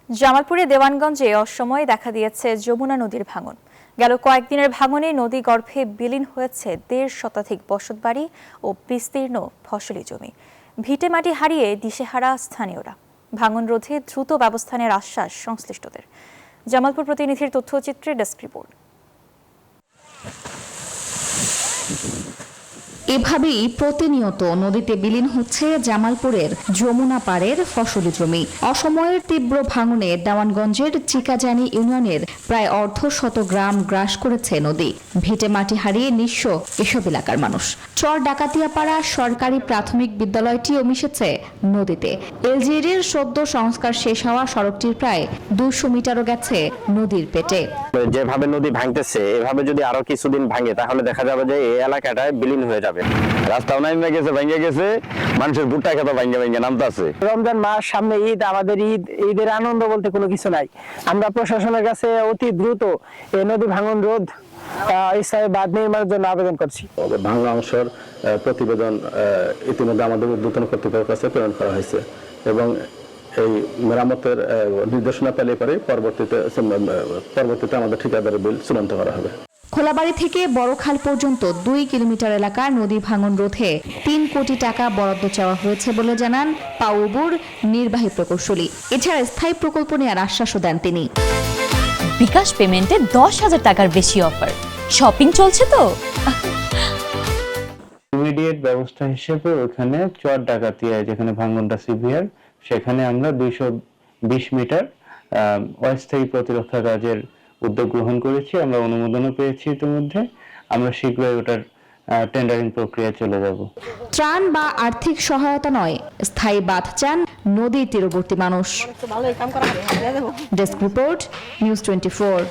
জামালপুরে দেওয়ানগঞ্জে অসময়ে দেখা দিয়েছে যমুনা নদীর ভাঙন। গেল কয়েকদিনের ভাঙনে নদী গর্ভে বিলীন হয়েছে ১.৫ শতাধিক বসতবাড়ি ও বিস্তীর্ণ ফসলি জমি। ভিটে মাটি হারিয়ে দিশেহারা স্থানীয়রা। ভাঙন রোধে দ্রুত ব্যবস্থানের আশ্বাস সংশ্লিষ্টদের। জামালপুর প্রতিনিধির তথ্যচিত্রে ডেস্ক রিপোর্ট। এভাবেই প্রতিনিয়ত নদীতে বিলীন হচ্ছে জামালপুরের যমুনা পাড়ের ফসলি জমি। অসময়ের তীব্র ভাঙনে দেওয়ানগঞ্জের চিকাজানি ইউনিয়নের প্রায় অর্ধশত গ্রাম গ্রাস করেছে নদী। ভিটে মাটি হারিয়ে নিঃস্ব এসব এলাকার মানুষ। চর ডাকাতিয়াপাড়া সরকারি প্রাথমিক বিদ্যালয়টিও মিশেছে নদীতে। এলজিইডির সদ্য সংস্কার শেষ হওয়া সড়কটির প্রায় ২০০ মিটারও গেছে নদীর পেটে। যেভাবে নদী ভাঙতেছে এভাবে যদি আরো কিছুদিন ভাঙে তাহলে দেখা যাবে যে এই এলাকাটায় বিলীন হয়ে যাবে। রাস্তাও নামে গেছে, ভেঙে গেছে, মানুষের ভুট্টা খেতে ভেঙে নামতেছে। রমজান মাস সামনে, ঈদ, আমাদের ঈদের আনন্দ বলতে কোনো কিছু নাই। আমরা প্রশাসনের কাছে অতি দ্রুত এই নদী ভাঙন রোধ স্থায়ী বাঁধ নির্মাণের জন্য আবেদন করছি। ভাঙা অংশের প্রতিবেদন ইতিমধ্যে আমাদের ঊর্ধ্বতন কর্তৃপক্ষের কাছে প্রেরণ করা হয়েছে এবং এই মেরামতের নির্দেশনা পেলে পরে পরবর্তীতে আমাদের ঠিকাদারের বিল চূড়ান্ত করা হবে। খোলাবাড়ি থেকে বড়খাল পর্যন্ত ২ কিলোমিটার এলাকার নদী ভাঙন রোধে ৩ কোটি টাকা বরাদ্দ চাওয়া হয়েছে বলে জানান পাউবুর নির্বাহী প্রকৌশলী। এছাড়া স্থায়ী প্রকল্প নেওয়ার আশ্বাসও দেন তিনি। বিকাশ পেমেন্টে ১০,০০০ টাকার বেশি অফার। শপিং চলছে তো। ইমিডিয়েট ব্যবস্থা হিসেবে ওখানে চর ডাকাতিয়া, যেখানে ভাঙনটা সিভিয়ার, সেখানে আমরা ২২০ মিটার অস্থায়ী প্রতিরক্ষা কাজের উদ্যোগ গ্রহণ করেছি। আমরা অনুমোদনও পেয়েছি ইতিমধ্যে। আমরা শীঘ্রই ওটার টেন্ডারিং প্রক্রিয়া চলে যাব। ত্রাণ বা আর্থিক সহায়তা নয়, স্থায়ী বাঁধ চান নদীর তীরবর্তী মানুষ। Desk report, news 24।